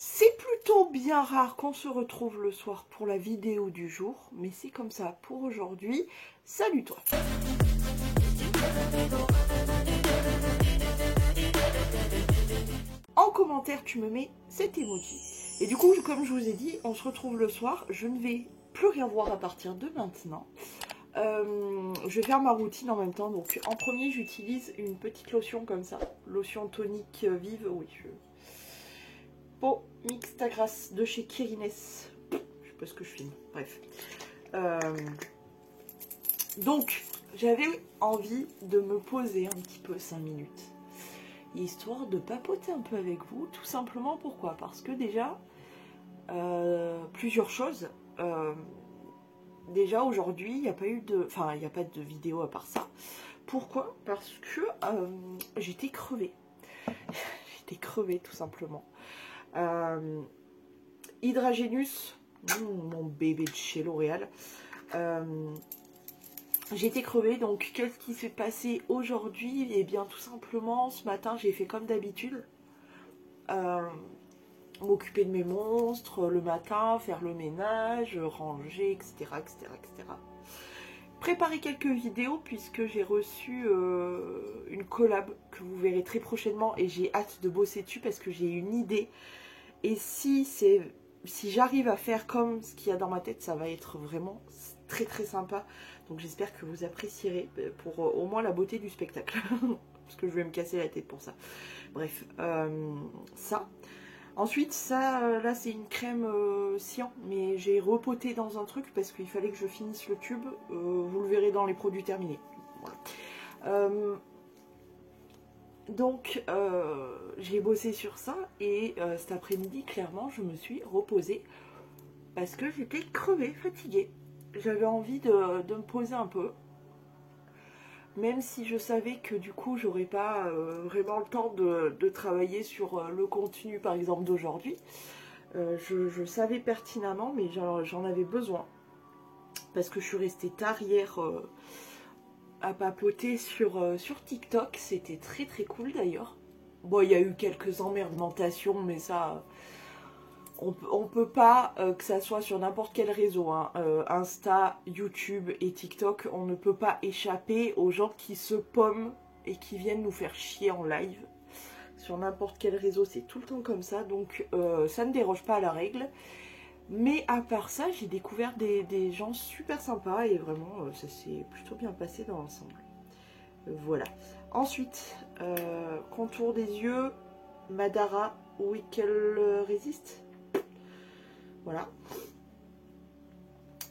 C'est plutôt bien rare qu'on se retrouve le soir pour la vidéo du jour, mais c'est comme ça pour aujourd'hui. Salut toi! En commentaire, tu me mets cet emoji. Et du coup, comme je vous ai dit, on se retrouve le soir. Je ne vais plus rien voir à partir de maintenant. Je vais faire ma routine en même temps. Donc en premier, j'utilise une petite lotion comme ça. Lotion tonique vive. Oui, Peau mixte à grasse de chez Kirines. Je sais pas ce que je filme. Bref. Donc, j'avais envie de me poser un petit peu 5 minutes. Histoire de papoter un peu avec vous. Tout simplement, pourquoi? Parce que déjà, plusieurs choses. Déjà, aujourd'hui, il n'y a pas eu de... Enfin, il n'y a pas de vidéo à part ça. Pourquoi? Parce que j'étais crevée. J'étais crevée, tout simplement. Hydragénus, mon bébé de chez L'Oréal. J'ai été crevée, donc qu'est-ce qui s'est passé aujourd'hui? Eh bien, tout simplement, ce matin, j'ai fait comme d'habitude. M'occuper de mes monstres le matin, faire le ménage, ranger, etc. etc., etc. Préparer quelques vidéos puisque j'ai reçu une collab que vous verrez très prochainement et j'ai hâte de bosser dessus parce que j'ai une idée. Et si j'arrive à faire comme ce qu'il y a dans ma tête, ça va être vraiment très très sympa. Donc j'espère que vous apprécierez pour au moins la beauté du spectacle. Parce que je vais me casser la tête pour ça. Bref, ça. Ensuite, ça, là c'est une crème cyan, mais j'ai repoté dans un truc parce qu'il fallait que je finisse le tube. Vous le verrez dans les produits terminés. Voilà. Donc, j'ai bossé sur ça et cet après-midi, clairement, je me suis reposée parce que j'étais crevée, fatiguée. J'avais envie de me poser un peu, même si je savais que du coup, j'aurais pas vraiment le temps de travailler sur le contenu, par exemple, d'aujourd'hui. Je savais pertinemment, mais j'en avais besoin parce que je suis restée tard hier à papoter sur TikTok. C'était très très cool d'ailleurs. Bon, il y a eu quelques emmerdementations, mais ça, on peut pas, que ça soit sur n'importe quel réseau, hein, Insta, YouTube et TikTok, on ne peut pas échapper aux gens qui se pomment et qui viennent nous faire chier en live. Sur n'importe quel réseau, c'est tout le temps comme ça, donc ça ne déroge pas à la règle. Mais à part ça, j'ai découvert des gens super sympas et vraiment, ça s'est plutôt bien passé dans l'ensemble. Voilà. Ensuite, contour des yeux, Madara Wickel Resist. Voilà.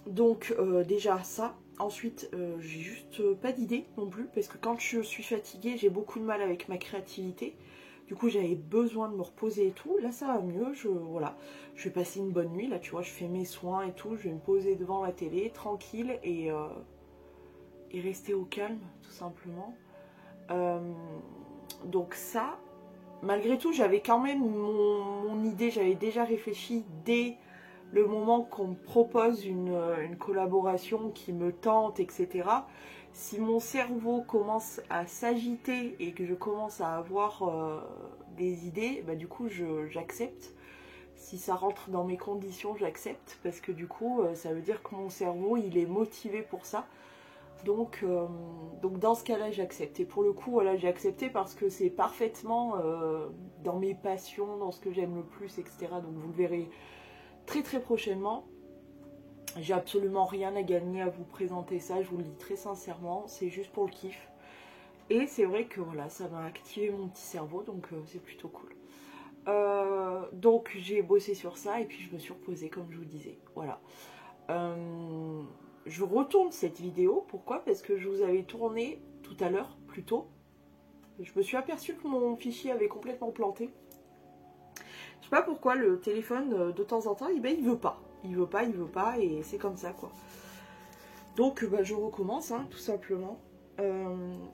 Donc déjà ça. Ensuite, j'ai juste pas d'idée non plus parce que quand je suis fatiguée, j'ai beaucoup de mal avec ma créativité. Du coup, j'avais besoin de me reposer et tout. Là, ça va mieux. Voilà, je vais passer une bonne nuit. Là, tu vois, je fais mes soins et tout. Je vais me poser devant la télé, tranquille et rester au calme, tout simplement. Donc ça, malgré tout, j'avais quand même mon idée. J'avais déjà réfléchi dès le moment qu'on me propose une collaboration qui me tente, etc. Si mon cerveau commence à s'agiter et que je commence à avoir des idées, bah du coup j'accepte. Si ça rentre dans mes conditions, j'accepte parce que du coup ça veut dire que mon cerveau il est motivé pour ça. Donc dans ce cas-là j'accepte. Et pour le coup voilà, j'ai accepté parce que c'est parfaitement dans mes passions, dans ce que j'aime le plus, etc. Donc vous le verrez très très prochainement. J'ai absolument rien à gagner à vous présenter ça, je vous le dis très sincèrement, c'est juste pour le kiff. Et c'est vrai que voilà, ça m'a activé mon petit cerveau, donc c'est plutôt cool. Donc j'ai bossé sur ça et puis je me suis reposée comme je vous disais. Voilà. Je retourne cette vidéo, pourquoi? Parce que je vous avais tourné tout à l'heure, plus tôt. Je me suis aperçue que mon fichier avait complètement planté. Je sais pas pourquoi le téléphone, de temps en temps, eh ben, il veut pas. Il veut pas, et c'est comme ça, quoi. Donc, bah, je recommence, hein, tout simplement.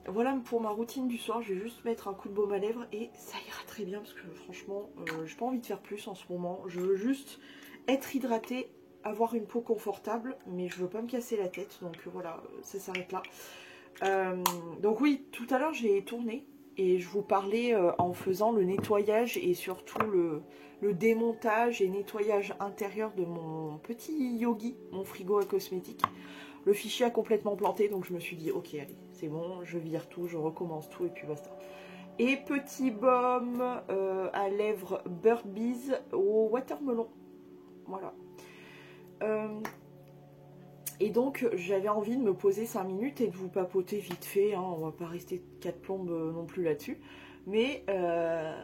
Voilà pour ma routine du soir. Je vais juste mettre un coup de baume à lèvres et ça ira très bien parce que franchement, j'ai pas envie de faire plus en ce moment. Je veux juste être hydratée, avoir une peau confortable, mais je veux pas me casser la tête. Donc voilà, ça s'arrête là. Donc oui, tout à l'heure, j'ai tourné Et je vous parlais en faisant le nettoyage et surtout le démontage et nettoyage intérieur de mon petit Yogi, mon frigo à cosmétiques. Le fichier a complètement planté, donc je me suis dit, ok, allez, c'est bon, je vire tout, je recommence tout et puis basta. Et petit baume à lèvres Bird Bees au watermelon. Voilà. Et donc, j'avais envie de me poser 5 minutes et de vous papoter vite fait, hein, on va pas rester 4 plombes non plus là-dessus, mais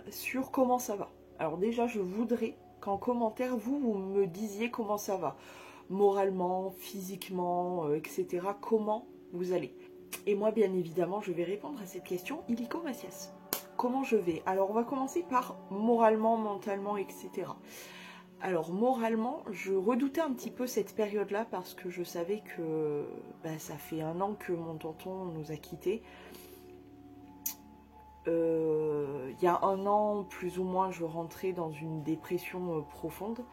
sur comment ça va. Alors déjà, je voudrais qu'en commentaire, vous me disiez comment ça va. Moralement, physiquement, etc. Comment vous allez. Et moi, bien évidemment, je vais répondre à cette question illico Macias. Comment je vais? Alors, on va commencer par moralement, mentalement, etc. Alors moralement, je redoutais un petit peu cette période-là parce que je savais que ça fait 1 an que mon tonton nous a quittés. Il y a 1 an, plus ou moins, je rentrais dans une dépression profonde.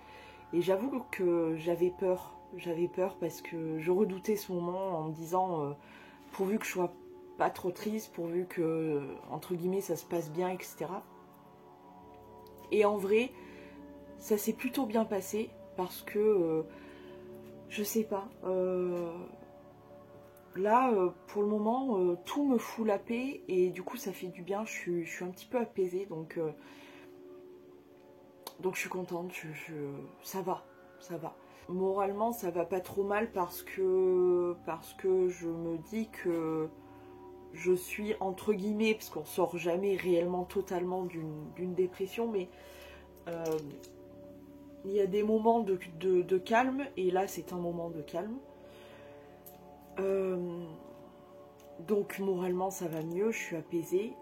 Et j'avoue que j'avais peur. J'avais peur parce que je redoutais ce moment en me disant, pourvu que je sois pas trop triste, pourvu que, entre guillemets, ça se passe bien, etc. Et en vrai, ça s'est plutôt bien passé parce que, je sais pas, là, pour le moment, tout me fout la paix et du coup ça fait du bien, je suis un petit peu apaisée, donc je suis contente, ça va, ça va. Moralement, ça va pas trop mal parce que je me dis que je suis, entre guillemets, parce qu'on sort jamais réellement totalement d'une dépression, mais il y a des moments de calme, et là c'est un moment de calme. Donc moralement ça va mieux, je suis apaisée.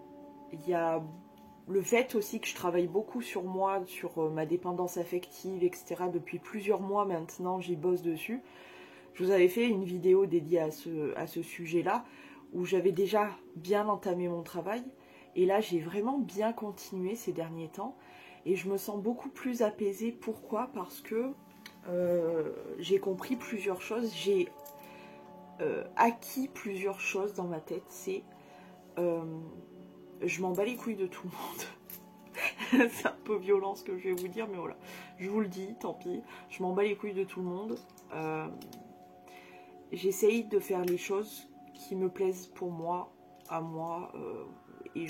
Il y a le fait aussi que je travaille beaucoup sur moi, sur ma dépendance affective, etc. Depuis plusieurs mois maintenant, j'y bosse dessus. Je vous avais fait une vidéo dédiée à ce sujet-là, où j'avais déjà bien entamé mon travail. Et là, j'ai vraiment bien continué ces derniers temps. Et je me sens beaucoup plus apaisée. Pourquoi? Parce que j'ai compris plusieurs choses. J'ai acquis plusieurs choses dans ma tête. C'est... je m'en bats les couilles de tout le monde. C'est un peu violent ce que je vais vous dire, mais voilà. Je vous le dis, tant pis. Je m'en bats les couilles de tout le monde. J'essaye de faire les choses qui me plaisent pour moi, à moi. Et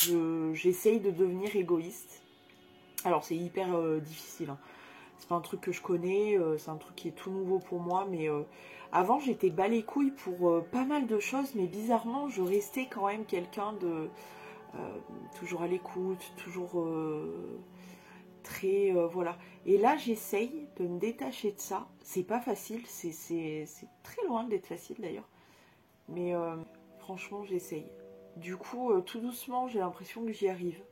j'essaye de devenir égoïste. Alors c'est hyper difficile. Hein. C'est pas un truc que je connais. C'est un truc qui est tout nouveau pour moi. Mais avant j'étais bas les couilles pour pas mal de choses. Mais bizarrement je restais quand même quelqu'un de... toujours à l'écoute, toujours très... voilà. Et là j'essaye de me détacher de ça. C'est pas facile, c'est très loin d'être facile d'ailleurs. Mais franchement j'essaye. Du coup tout doucement j'ai l'impression que j'y arrive.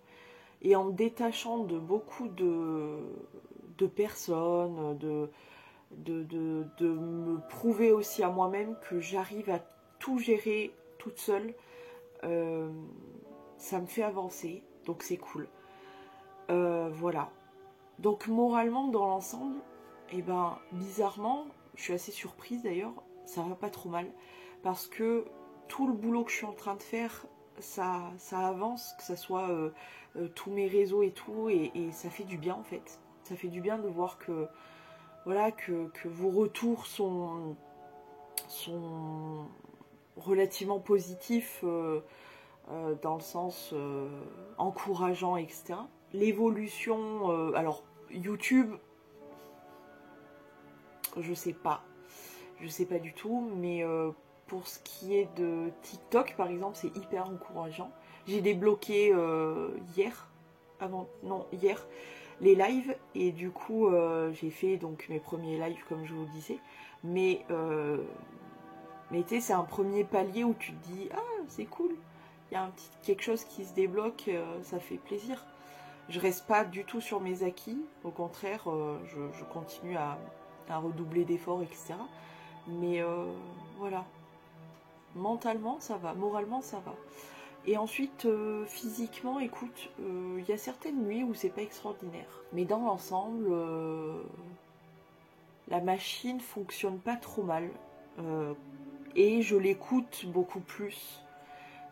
Et en me détachant de beaucoup de personnes, de me prouver aussi à moi-même que j'arrive à tout gérer toute seule, ça me fait avancer, donc c'est cool. Voilà. Donc moralement dans l'ensemble, et ben bizarrement, je suis assez surprise d'ailleurs, ça va pas trop mal. Parce que tout le boulot que je suis en train de faire, ça avance, que ça soit tous mes réseaux et tout, et ça fait du bien en fait. Ça fait du bien de voir que voilà que vos retours sont relativement positifs dans le sens encourageant, etc. L'évolution, alors YouTube, je sais pas du tout, mais pour ce qui est de TikTok par exemple, c'est hyper encourageant. J'ai débloqué hier, les lives, et du coup j'ai fait donc mes premiers lives comme je vous disais, mais tu sais, c'est un premier palier où tu te dis ah c'est cool, il y a quelque chose qui se débloque, ça fait plaisir. Je reste pas du tout sur mes acquis, au contraire, je continue à redoubler d'efforts, etc. Mais voilà, mentalement ça va, moralement ça va. Et ensuite, physiquement, écoute, il y a certaines nuits où c'est pas extraordinaire. Mais dans l'ensemble, la machine fonctionne pas trop mal. Et je l'écoute beaucoup plus.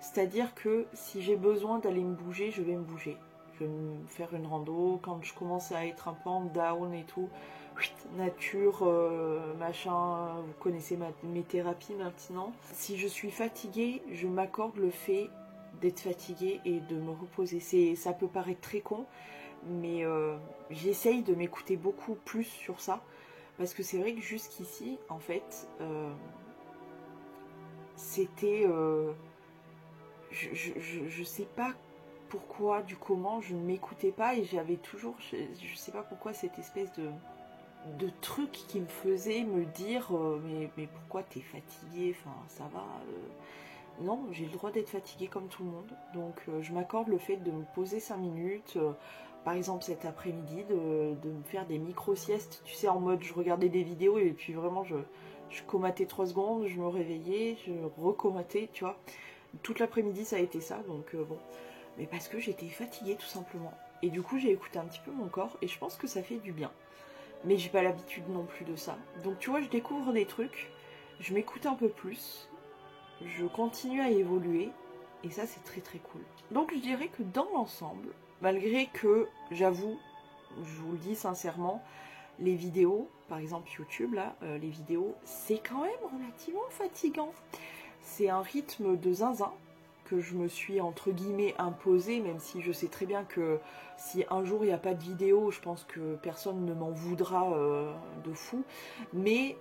C'est-à-dire que si j'ai besoin d'aller me bouger, je vais me bouger. Je vais me faire une rando. Quand je commence à être un peu en down et tout, nature, machin, vous connaissez mes thérapies maintenant. Si je suis fatiguée, je m'accorde le fait d'être fatiguée et de me reposer. Ça peut paraître très con, mais j'essaye de m'écouter beaucoup plus sur ça. Parce que c'est vrai que jusqu'ici, en fait, c'était... je sais pas pourquoi, du comment, je ne m'écoutais pas et j'avais toujours, je sais pas pourquoi, cette espèce de truc qui me faisait me dire mais pourquoi t'es fatiguée, enfin ça va, non, j'ai le droit d'être fatiguée comme tout le monde, donc je m'accorde le fait de me poser 5 minutes, par exemple cet après-midi, de me faire des micro-siestes, tu sais, en mode je regardais des vidéos et puis vraiment je comatais 3 secondes, je me réveillais, je recomatais, tu vois. Toute l'après-midi ça a été ça, donc bon. Mais parce que j'étais fatiguée tout simplement. Et du coup j'ai écouté un petit peu mon corps et je pense que ça fait du bien. Mais j'ai pas l'habitude non plus de ça. Donc tu vois, je découvre des trucs, je m'écoute un peu plus, je continue à évoluer et ça c'est très très cool. Donc je dirais que dans l'ensemble, malgré que j'avoue, je vous le dis sincèrement, les vidéos, par exemple YouTube là, les vidéos, c'est quand même relativement fatigant. C'est un rythme de zinzin que je me suis entre guillemets imposé, même si je sais très bien que si un jour il n'y a pas de vidéo, je pense que personne ne m'en voudra de fou. Mais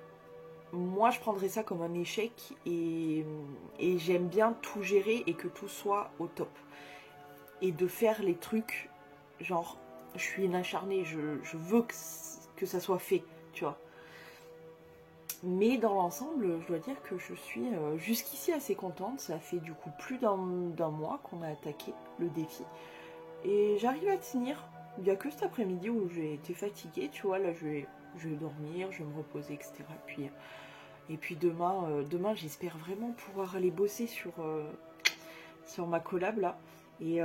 moi je prendrais ça comme un échec et j'aime bien tout gérer et que tout soit au top. Et de faire les trucs, genre je suis une acharnée, je veux que ça soit fait, tu vois. Mais dans l'ensemble, je dois dire que je suis jusqu'ici assez contente. Ça fait du coup plus d'un mois qu'on a attaqué le défi. Et j'arrive à tenir. Il n'y a que cet après-midi où j'ai été fatiguée, tu vois. Là, je vais dormir, je vais me reposer, etc. Et puis demain, j'espère vraiment pouvoir aller bosser sur ma collab, là. Et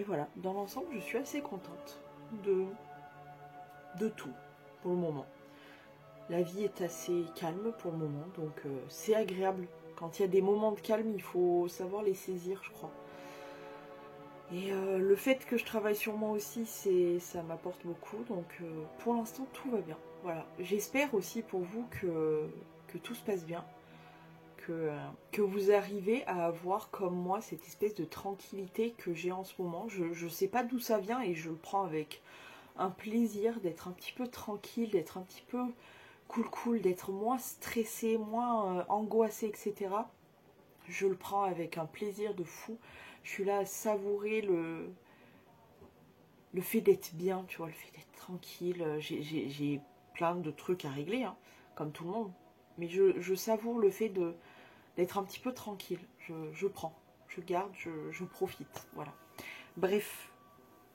voilà, dans l'ensemble, je suis assez contente de tout, pour le moment. La vie est assez calme pour le moment, donc c'est agréable. Quand il y a des moments de calme, il faut savoir les saisir, je crois. Et le fait que je travaille sur moi aussi, ça m'apporte beaucoup, donc pour l'instant tout va bien. Voilà. J'espère aussi pour vous que tout se passe bien, que vous arrivez à avoir comme moi cette espèce de tranquillité que j'ai en ce moment. Je sais pas d'où ça vient et je le prends avec un plaisir d'être un petit peu tranquille, d'être un petit peu cool, d'être moins stressée, moins angoissée, etc. Je le prends avec un plaisir de fou. Je suis là à savourer le fait d'être bien, tu vois, le fait d'être tranquille. J'ai plein de trucs à régler, hein, comme tout le monde. Mais je savoure le fait d'être un petit peu tranquille. Je prends, je garde, je profite, voilà. Bref,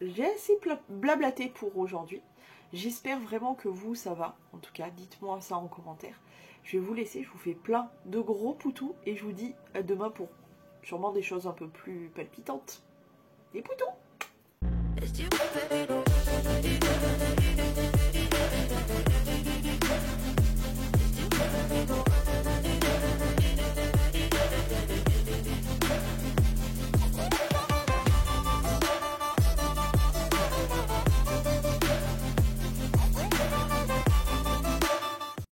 j'ai assez blablaté pour aujourd'hui. J'espère vraiment que vous, ça va. En tout cas, dites-moi ça en commentaire. Je vais vous laisser, je vous fais plein de gros poutous et je vous dis à demain pour sûrement des choses un peu plus palpitantes. Des poutous!